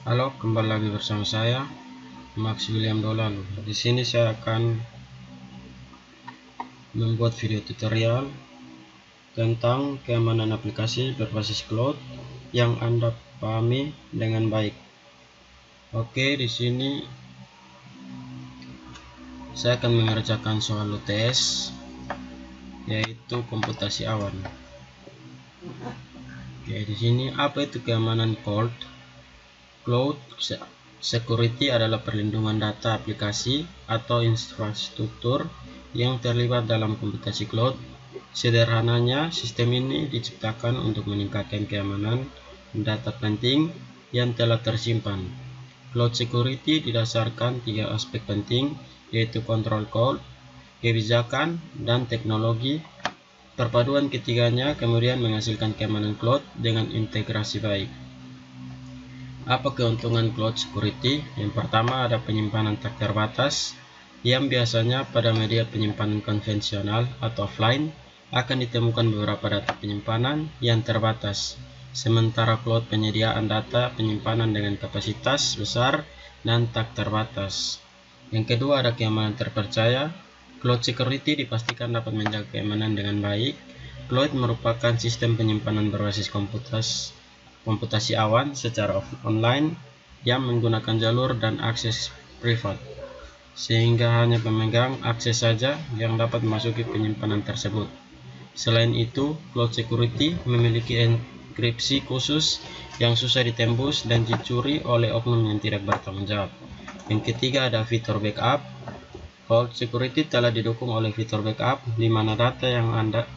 Halo, kembali lagi bersama saya Max William Dolalu. Di sini saya akan membuat video tutorial tentang keamanan aplikasi berbasis cloud yang Anda pahami dengan baik. Oke, di sini saya akan mengerjakan soal UTS yaitu komputasi awan. Oke, di sini apa itu keamanan cloud? Cloud security adalah perlindungan data aplikasi atau infrastruktur yang terlibat dalam komputasi cloud. Sederhananya, sistem ini diciptakan untuk meningkatkan keamanan data penting yang telah tersimpan. Cloud security didasarkan 3 aspek penting, yaitu kontrol cloud, kebijakan, dan teknologi. Perpaduan ketiganya kemudian menghasilkan keamanan cloud dengan integrasi baik. Apa keuntungan cloud security? Yang pertama, ada penyimpanan tak terbatas, yang biasanya pada media penyimpanan konvensional atau offline akan ditemukan beberapa data penyimpanan yang terbatas. Sementara cloud penyediaan data penyimpanan dengan kapasitas besar dan tak terbatas. Yang kedua, ada keamanan terpercaya. Cloud security dipastikan dapat menjaga keamanan dengan baik. Cloud merupakan sistem penyimpanan berbasis komputasi awan secara online yang menggunakan jalur dan akses privat, sehingga hanya pemegang akses saja yang dapat memasuki penyimpanan tersebut. Selain itu, cloud security memiliki enkripsi khusus yang susah ditembus dan dicuri oleh oknum yang tidak bertanggung jawab. Yang ketiga, ada fitur backup. Cloud security telah didukung oleh fitur backup, di mana data yang ada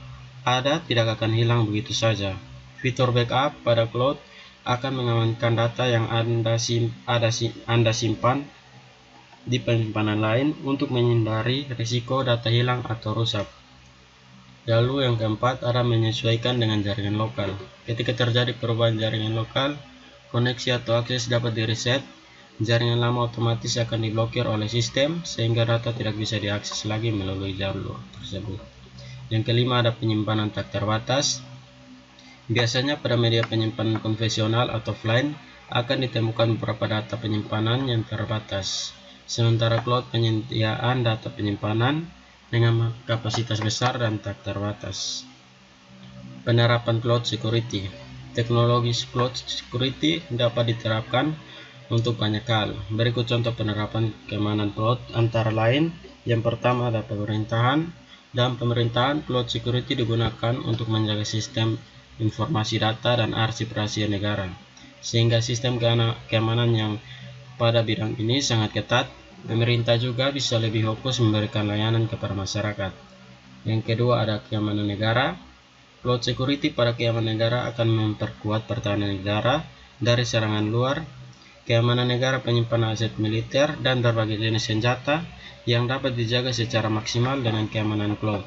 tidak akan hilang begitu saja. Fitur backup pada cloud akan mengamankan data yang Anda simpan di penyimpanan lain untuk menghindari risiko data hilang atau rusak. Lalu yang keempat, ada menyesuaikan dengan jaringan lokal. Ketika terjadi perubahan jaringan lokal, koneksi atau akses dapat direset. Jaringan lama otomatis akan diblokir oleh sistem sehingga data tidak bisa diakses lagi melalui jalur tersebut. Yang kelima, ada penyimpanan tak terbatas. Biasanya pada media penyimpanan konvensional atau offline akan ditemukan beberapa data penyimpanan yang terbatas. Sementara cloud penyediaan data penyimpanan dengan kapasitas besar dan tak terbatas. Penerapan cloud security. Teknologi cloud security dapat diterapkan untuk banyak hal. Berikut contoh penerapan keamanan cloud antara lain. Yang pertama, ada pemerintahan. Dalam pemerintahan, cloud security digunakan untuk menjaga sistem informasi data dan arsip rahasia negara, sehingga sistem keamanan yang pada bidang ini sangat ketat. Pemerintah juga bisa lebih fokus memberikan layanan kepada masyarakat. Yang kedua, ada keamanan negara. Cloud security pada keamanan negara akan memperkuat pertahanan negara dari serangan luar. Keamanan negara penyimpan aset militer dan berbagai jenis senjata yang dapat dijaga secara maksimal dengan keamanan cloud.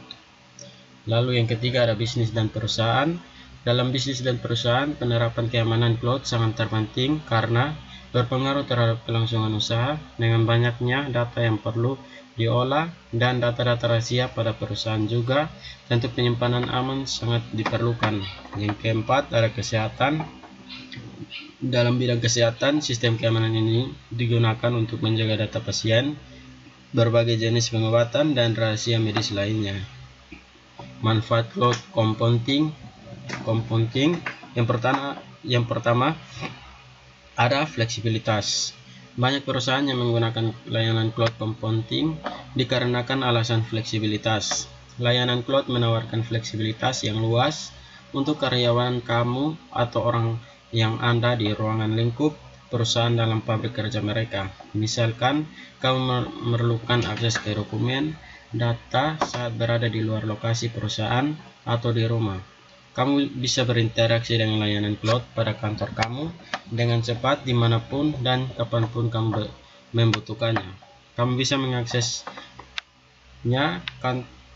Lalu yang ketiga, ada bisnis dan perusahaan. Dalam bisnis dan perusahaan, penerapan keamanan cloud sangat terpenting karena berpengaruh terhadap kelangsungan usaha. Dengan banyaknya data yang perlu diolah dan data-data rahasia pada perusahaan juga, tentu penyimpanan aman sangat diperlukan. Yang keempat, ada kesehatan. Dalam bidang kesehatan, sistem keamanan ini digunakan untuk menjaga data pasien, berbagai jenis pengobatan, dan rahasia medis lainnya. Manfaat cloud computing. Yang pertama ada fleksibilitas. Banyak perusahaan yang menggunakan layanan cloud computing dikarenakan alasan fleksibilitas. Layanan cloud menawarkan fleksibilitas yang luas untuk karyawan kamu atau orang yang Anda di ruangan lingkup perusahaan dalam pabrik kerja mereka. Misalkan kamu memerlukan akses ke dokumen, data saat berada di luar lokasi perusahaan atau di rumah. Kamu bisa berinteraksi dengan layanan cloud pada kantor kamu dengan cepat dimanapun dan kapanpun kamu membutuhkannya. Kamu bisa mengaksesnya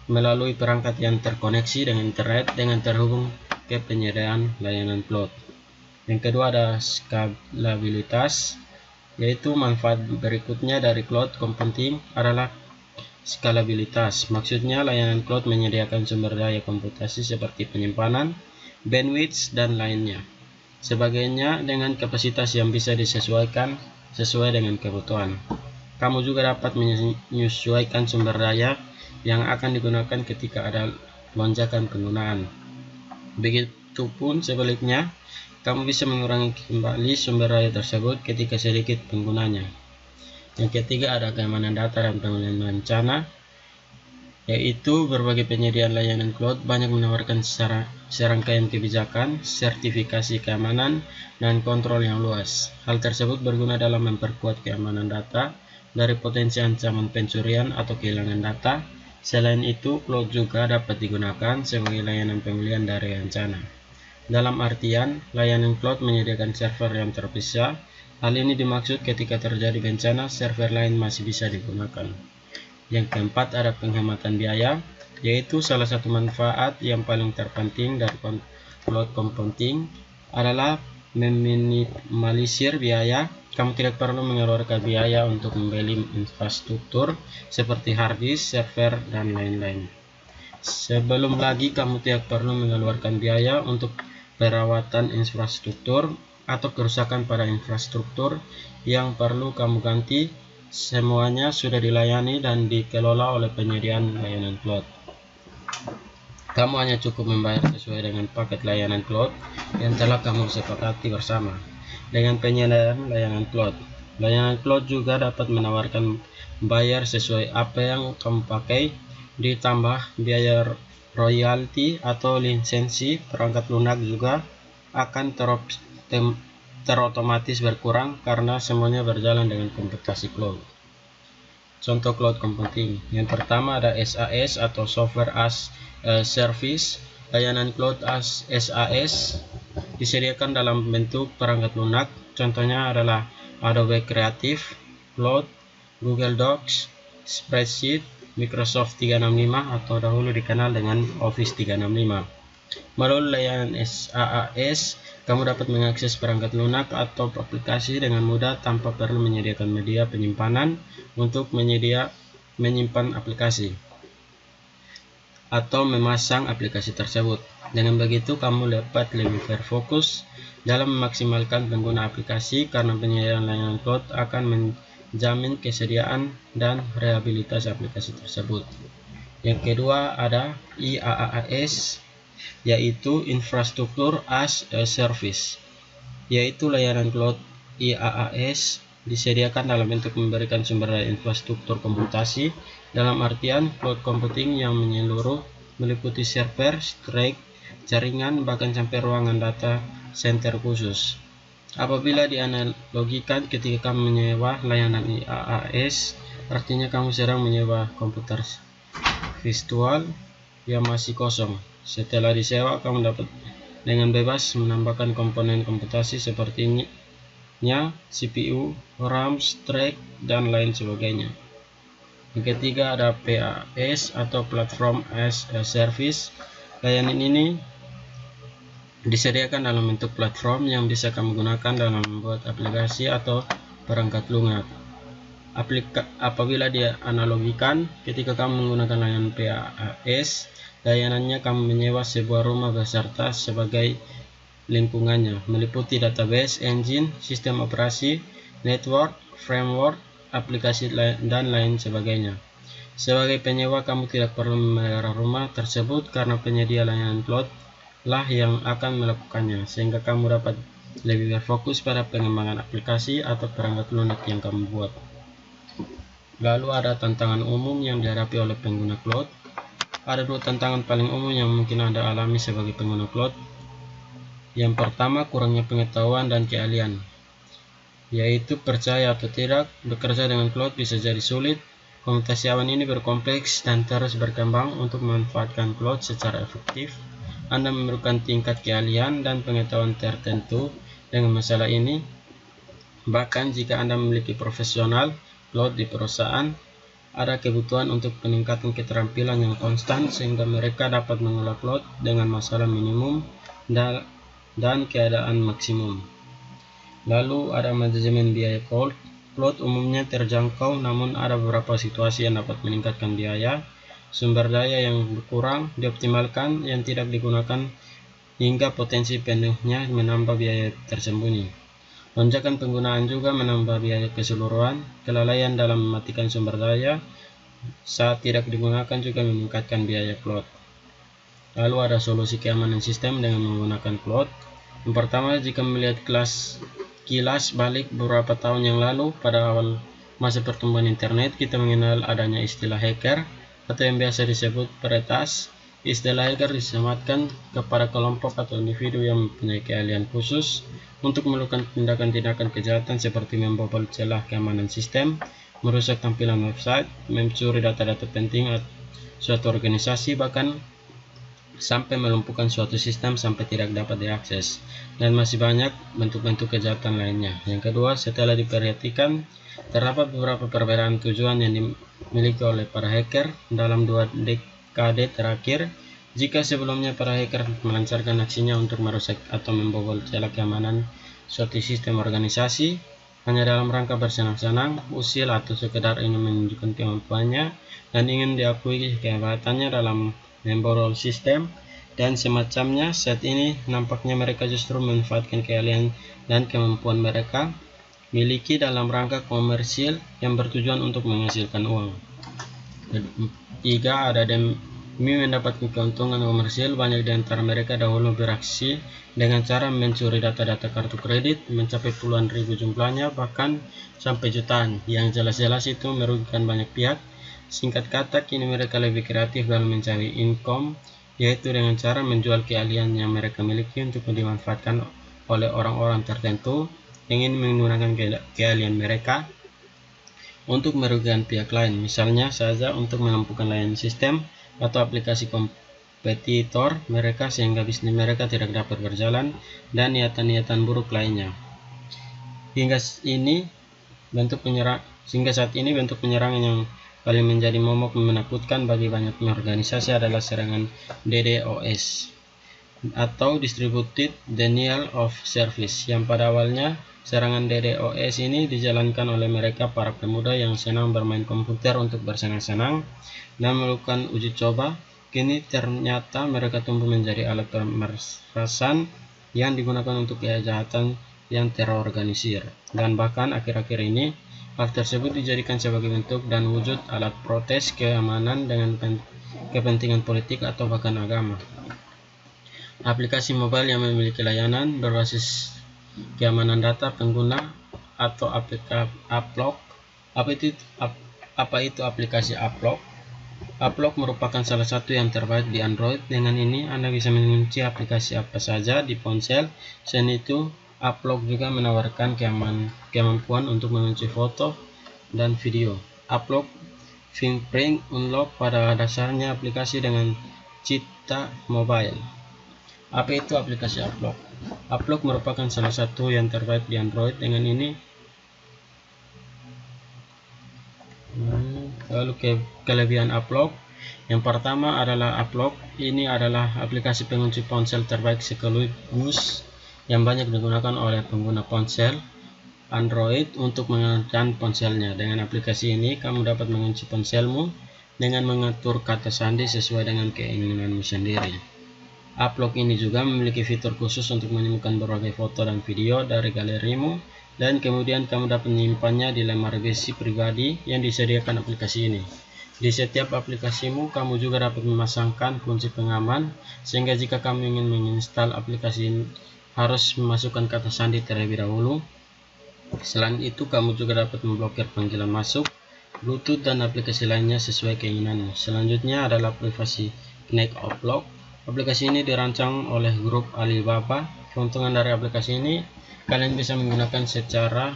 melalui perangkat yang terkoneksi dengan internet dengan terhubung ke penyediaan layanan cloud. Yang kedua, ada skalabilitas, yaitu manfaat berikutnya dari cloud computing adalah skalabilitas. Maksudnya, layanan cloud menyediakan sumber daya komputasi seperti penyimpanan, bandwidth, dan lainnya. sebagainya dengan kapasitas yang bisa disesuaikan sesuai dengan kebutuhan. Kamu juga dapat menyesuaikan sumber daya yang akan digunakan ketika ada lonjakan penggunaan. Begitupun sebaliknya, kamu bisa mengurangi kembali sumber daya tersebut ketika sedikit penggunanya. Yang ketiga ada keamanan data dan pemulihan bencana, yaitu berbagai penyediaan layanan cloud banyak menawarkan serangkaian kebijakan, sertifikasi keamanan, dan kontrol yang luas. Hal tersebut berguna dalam memperkuat keamanan data dari potensi ancaman pencurian atau kehilangan data. Selain itu, cloud juga dapat digunakan sebagai layanan pemulihan dari bencana. Dalam artian, layanan cloud menyediakan server yang terpisah. Hal ini dimaksud ketika terjadi bencana, server lain masih bisa digunakan. Yang keempat ada penghematan biaya, yaitu salah satu manfaat yang paling terpenting dari cloud computing adalah meminimalisir biaya. Kamu tidak perlu mengeluarkan biaya untuk membeli infrastruktur seperti hard disk, server, dan lain-lain. Sebelum lagi kamu tidak perlu mengeluarkan biaya untuk perawatan infrastruktur atau kerusakan pada infrastruktur yang perlu kamu ganti. Semuanya sudah dilayani dan dikelola oleh penyediaan layanan cloud. Kamu hanya cukup membayar sesuai dengan paket layanan cloud yang telah kamu sepakati bersama. Dengan penyediaan layanan cloud juga dapat menawarkan bayar sesuai apa yang kamu pakai, ditambah biaya royalti atau lisensi perangkat lunak juga akan terotomatis berkurang karena semuanya berjalan dengan komputasi cloud. Contoh cloud computing. Yang pertama ada SAS atau Software as a Service. Layanan cloud as SAS disediakan dalam bentuk perangkat lunak. Contohnya adalah Adobe Creative Cloud, Google Docs, Spreadsheet, Microsoft 365 atau dahulu dikenal dengan Office 365. Melalui layanan SAS, kamu dapat mengakses perangkat lunak atau aplikasi dengan mudah tanpa perlu menyediakan media penyimpanan untuk menyimpan aplikasi atau memasang aplikasi tersebut. Dengan begitu, kamu dapat lebih berfokus dalam memaksimalkan pengguna aplikasi karena penyediaan layanan cloud akan menjamin kesediaan dan reliabilitas aplikasi tersebut. Yang kedua ada IaaS, yaitu Infrastructure as a Service, yaitu layanan cloud IaaS disediakan dalam bentuk memberikan sumber daya infrastruktur komputasi, dalam artian cloud computing yang menyeluruh meliputi server, storage, jaringan, bahkan sampai ruangan data center khusus. Apabila dianalogikan ketika kamu menyewa layanan IaaS, artinya kamu sedang menyewa komputer virtual yang masih kosong. Setelah disewa, kamu dapat dengan bebas menambahkan komponen komputasi seperti CPU, RAM, storage, dan lain sebagainya. Yang ketiga ada PaaS atau Platform as a Service. Layanan ini disediakan dalam bentuk platform yang bisa kamu gunakan dalam membuat aplikasi atau perangkat lunak. Apabila dianalogikan ketika kamu menggunakan layanan PaaS, layanannya kamu menyewa sebuah rumah beserta sebagai lingkungannya, meliputi database, engine, sistem operasi, network, framework, aplikasi dan lain sebagainya. Sebagai penyewa, kamu tidak perlu memelihara rumah tersebut karena penyedia layanan cloud lah yang akan melakukannya, sehingga kamu dapat lebih berfokus pada pengembangan aplikasi atau perangkat lunak yang kamu buat. Lalu ada tantangan umum yang dihadapi oleh pengguna cloud. Ada dua tantangan paling umum yang mungkin Anda alami sebagai pengguna cloud. Yang pertama, kurangnya pengetahuan dan keahlian, yaitu percaya atau tidak, bekerja dengan cloud bisa jadi sulit. Komputasi awan ini berkompleks dan terus berkembang. Untuk memanfaatkan cloud secara efektif, Anda memerlukan tingkat keahlian dan pengetahuan tertentu dengan masalah ini. Bahkan jika Anda memiliki profesional cloud di perusahaan, ada kebutuhan untuk peningkatan keterampilan yang konstan sehingga mereka dapat mengelola cloud dengan masalah minimum dan keadaan maksimum. Lalu ada manajemen biaya cloud. Cloud umumnya terjangkau, namun ada beberapa situasi yang dapat meningkatkan biaya. Sumber daya yang berkurang dioptimalkan yang tidak digunakan hingga potensi penuhnya menambah biaya tersembunyi. Lonjakan penggunaan juga menambah biaya keseluruhan. Kelalaian dalam mematikan sumber daya saat tidak digunakan juga meningkatkan biaya cloud. Lalu ada solusi keamanan sistem dengan menggunakan cloud. Yang pertama, jika melihat kilas balik beberapa tahun yang lalu, pada awal masa pertumbuhan internet, kita mengenal adanya istilah hacker atau yang biasa disebut peretas. Istilah hacker disematkan kepada kelompok atau individu yang mempunyai keahlian khusus untuk melakukan tindakan-tindakan kejahatan seperti membobol celah keamanan sistem, merusak tampilan website, mencuri data-data penting suatu organisasi, bahkan sampai melumpuhkan suatu sistem sampai tidak dapat diakses, dan masih banyak bentuk-bentuk kejahatan lainnya. Yang kedua, setelah diperhatikan, terdapat beberapa perbedaan tujuan yang dimiliki oleh para hacker dalam 2 dekade terakhir. Jika sebelumnya para hacker melancarkan aksinya untuk merusak atau membobol celah keamanan suatu sistem organisasi hanya dalam rangka bersenang-senang, usil, atau sekedar ingin menunjukkan kemampuannya dan ingin diakui kehebatannya dalam membobol sistem dan semacamnya, saat ini nampaknya mereka justru memanfaatkan keahlian dan kemampuan mereka miliki dalam rangka komersil yang bertujuan untuk menghasilkan uang. Tiga, ada demi mendapatkan keuntungan komersil. Banyak di antara mereka dahulu beraksi dengan cara mencuri data-data kartu kredit mencapai puluhan ribu jumlahnya, bahkan sampai jutaan, yang jelas-jelas itu merugikan banyak pihak. Singkat kata, kini mereka lebih kreatif dalam mencari income, yaitu dengan cara menjual keahlian yang mereka miliki untuk dimanfaatkan oleh orang-orang tertentu yang ingin menggunakan keahlian mereka untuk merugikan pihak lain, misalnya saja untuk melumpuhkan layanan sistem atau aplikasi kompetitor mereka sehingga bisnis mereka tidak dapat berjalan, dan niatan-niatan buruk lainnya. Hingga saat ini bentuk penyerangan yang paling menjadi momok menakutkan bagi banyak organisasi adalah serangan DDoS atau Distributed Denial of Service, yang pada awalnya serangan DDoS ini dijalankan oleh mereka para pemuda yang senang bermain komputer untuk bersenang-senang dan melakukan uji coba. Kini ternyata mereka tumbuh menjadi alat pemerasan yang digunakan untuk kejahatan yang terorganisir, dan bahkan akhir-akhir ini hal tersebut dijadikan sebagai bentuk dan wujud alat protes keamanan dengan kepentingan politik atau bahkan agama. Aplikasi mobile yang memiliki layanan berbasis keamanan data pengguna atau Uplog. Apa itu aplikasi Uplog? Uplog merupakan salah satu yang terbaik di Android. Dengan ini Anda bisa mengunci aplikasi apa saja di ponsel. Selain itu, Uplog juga menawarkan kemampuan untuk mengunci foto dan video. Uplog Fingerprint Unlock pada dasarnya aplikasi dengan cipta mobile. Apa itu aplikasi Uplog? Uplog merupakan salah satu yang terbaik di Android. Dengan ini, lalu kelebihan Uplog. Yang pertama adalah Uplog ini adalah aplikasi pengunci ponsel terbaik sekaligus yang banyak digunakan oleh pengguna ponsel Android untuk mengenalkan ponselnya. Dengan aplikasi ini, kamu dapat mengunci ponselmu dengan mengatur kata sandi sesuai dengan keinginanmu sendiri. Uplog ini juga memiliki fitur khusus untuk menemukan berbagai foto dan video dari galerimu, dan kemudian kamu dapat menyimpannya di lembar besi pribadi yang disediakan aplikasi ini. Di setiap aplikasimu, kamu juga dapat memasangkan kunci pengaman, sehingga jika kamu ingin menginstal aplikasi ini, harus memasukkan kata sandi terlebih dahulu. Selain itu, kamu juga dapat memblokir panggilan masuk, Bluetooth, dan aplikasi lainnya sesuai keinginanmu. Selanjutnya adalah privasi Connect Uplog. Aplikasi ini dirancang oleh grup Alibaba. Keuntungan dari aplikasi ini, kalian bisa menggunakan secara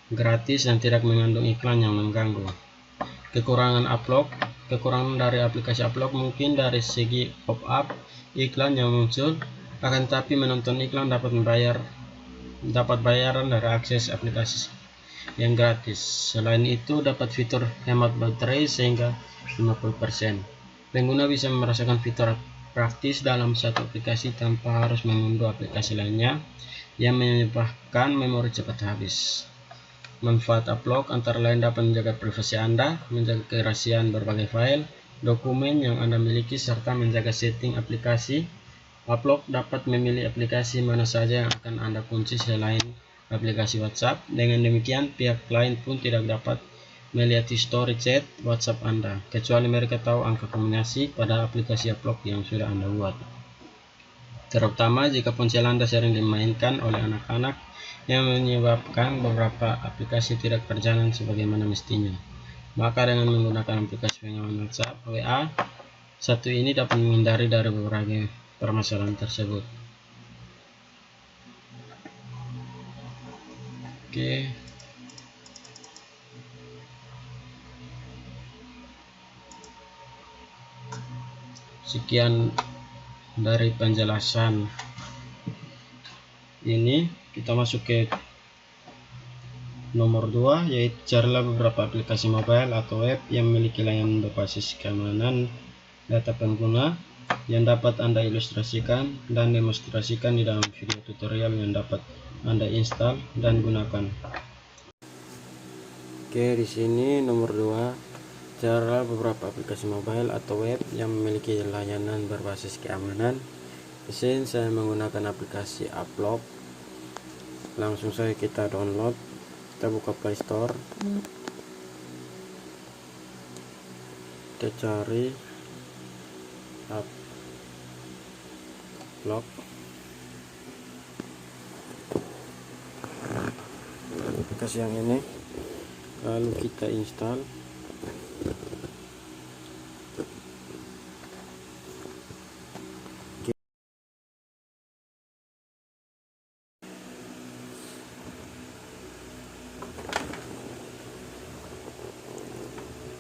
gratis dan tidak mengandung iklan yang mengganggu. Kekurangan dari aplikasi Uplog mungkin dari segi pop-up iklan yang muncul, akan tetapi menonton iklan dapat bayaran dari akses aplikasi yang gratis. Selain itu, dapat fitur hemat baterai sehingga 50%. Pengguna bisa merasakan fitur praktis dalam satu aplikasi tanpa harus mengunduh aplikasi lainnya yang menyebabkan memori cepat habis. Manfaat Uplog antara lain dapat menjaga privasi Anda, menjaga kerahasiaan berbagai file, dokumen yang Anda miliki, serta menjaga setting aplikasi. Upload dapat memilih aplikasi mana saja yang akan Anda kunci selain aplikasi WhatsApp. Dengan demikian, pihak lain pun tidak dapat melihat histori chat WhatsApp Anda, kecuali mereka tahu angka kombinasi pada aplikasi Upload yang sudah Anda buat. Terutama jika ponsel Anda sering dimainkan oleh anak-anak, yang menyebabkan beberapa aplikasi tidak berjalan sebagaimana mestinya. Maka dengan menggunakan aplikasi pengaman WhatsApp WA satu ini dapat menghindari dari berbagai permasalahan tersebut. Oke. Sekian dari penjelasan ini, kita masuk ke nomor 2, yaitu carilah beberapa aplikasi mobile atau web yang memiliki layanan berbasis keamanan data pengguna yang dapat Anda ilustrasikan dan demonstrasikan di dalam video tutorial yang dapat Anda install dan gunakan. Oke, di sini nomor 2, carilah beberapa aplikasi mobile atau web yang memiliki layanan berbasis keamanan. Di sini saya menggunakan aplikasi Upload. Langsung saja kita download. Kita buka Play Store, kita cari Upload, aplikasi yang ini, lalu kita install.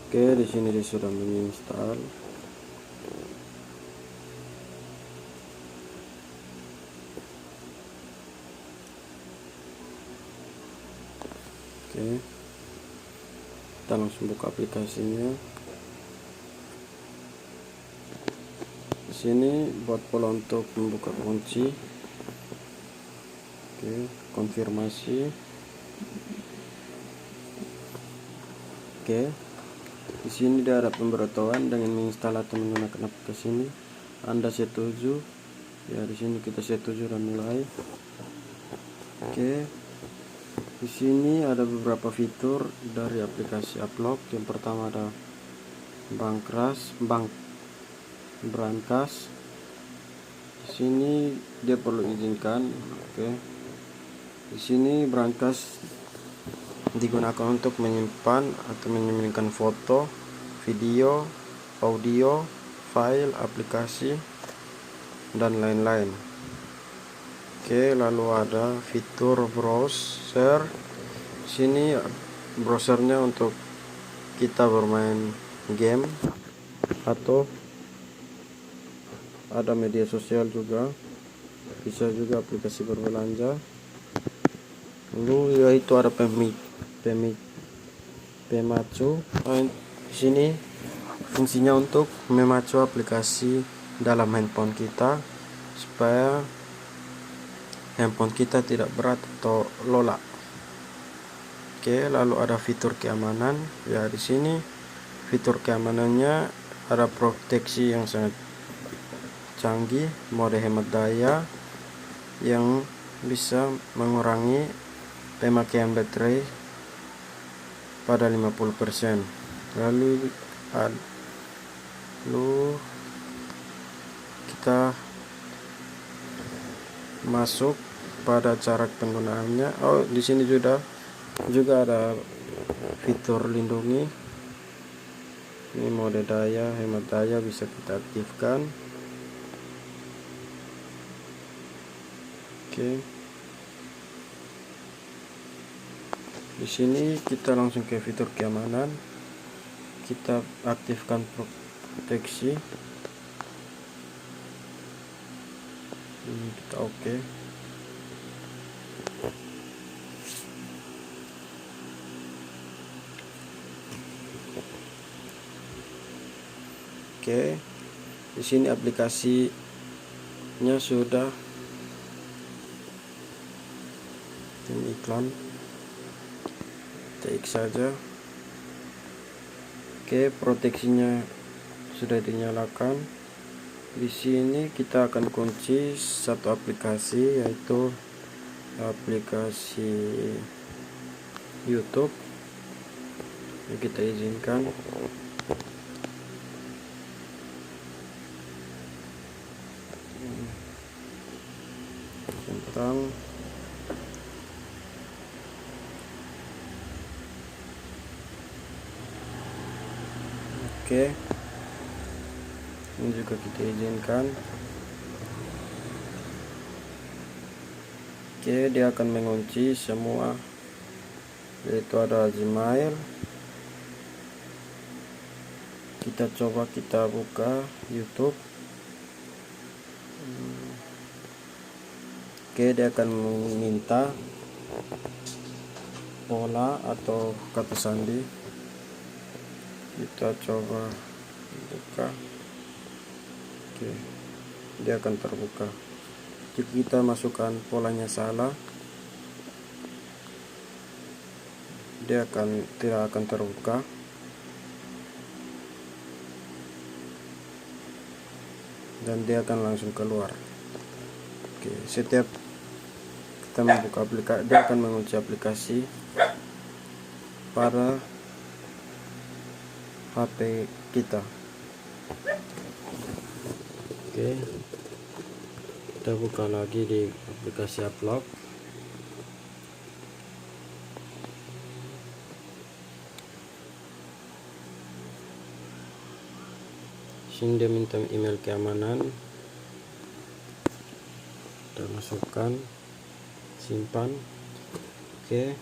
Oke, di sini dia sudah menginstal. Oke, kita langsung buka aplikasinya. Di sini buat pola untuk membuka kunci. Oke, konfirmasi. Oke, di sini dia ada pemberitahuan dengan menginstal atau menggunakan aplikasi ini. Anda setuju? Ya, di sini kita setuju dan mulai. Oke, di sini ada beberapa fitur dari aplikasi Upload. Yang pertama ada brankas. Di sini dia perlu izinkan. Oke, di sini brankas digunakan untuk menyimpan atau menyembunyikan foto, video, audio, file, aplikasi, dan lain-lain. Oke, lalu ada fitur browser. Sini browsernya untuk kita bermain game atau ada media sosial juga, bisa juga aplikasi berbelanja. Lalu yaitu ada pemacu. Di sini fungsinya untuk memacu aplikasi dalam handphone kita supaya handphone kita tidak berat atau lola. Oke, lalu ada fitur keamanan. Ya, di sini fitur keamanannya ada proteksi yang sangat canggih, mode hemat daya yang bisa mengurangi pemakaian baterai pada 50%. Lalu kita masuk pada cara penggunaannya. Oh, di sini juga ada fitur lindungi. Ini mode daya, hemat daya bisa kita aktifkan. Oke. Di sini kita langsung ke fitur keamanan. Kita aktifkan proteksi. Ini kita oke. Oke. Di sini aplikasinya sudah ini iklan. X saja. Oke, proteksinya sudah dinyalakan. Di sini kita akan kunci satu aplikasi, yaitu aplikasi YouTube. Kita izinkan. Tentang oke, ini juga kita izinkan. Oke, dia akan mengunci semua, yaitu ada Gmail. Kita coba kita buka YouTube. Oke, dia akan meminta pola atau kata sandi. Kita coba buka. Oke, dia akan terbuka. Jika kita masukkan polanya salah, dia tidak akan terbuka. Dan dia akan langsung keluar. Oke, setiap kita membuka aplikasi, dia akan mengunci aplikasi pada HP kita. Oke, kita buka lagi di aplikasi Upload. Sini dia minta email keamanan, kita masukkan, simpan. Oke,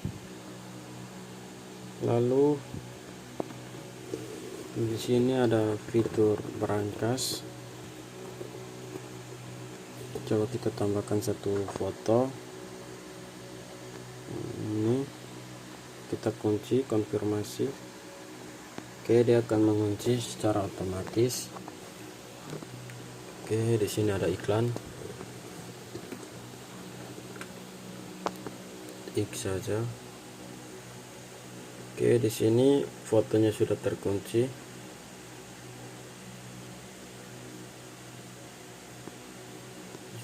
lalu di sini ada fitur berangkas. Coba kita tambahkan satu foto. Ini kita kunci, konfirmasi. Oke, dia akan mengunci secara otomatis. Oke, di sini ada iklan. Tik saja. Oke, di sini fotonya sudah terkunci.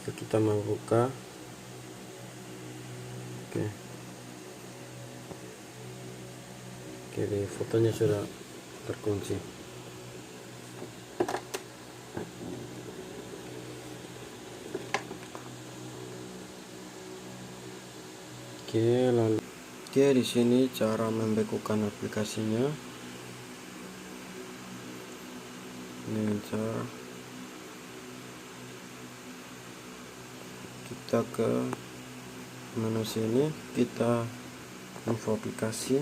Jika kita membuka, oke, fotonya sudah terkunci. Lalu di sini cara membekukan aplikasinya dengan cara kita ke menu sini, kita info aplikasi.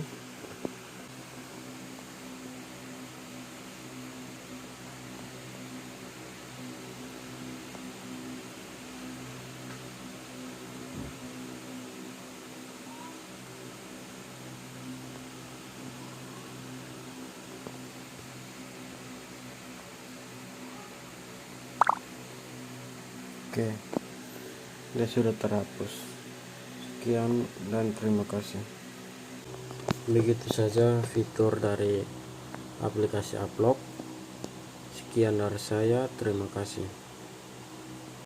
Oke, dia sudah terhapus. Sekian dan terima kasih. Begitu saja fitur dari aplikasi Upload. Sekian dari saya, terima kasih.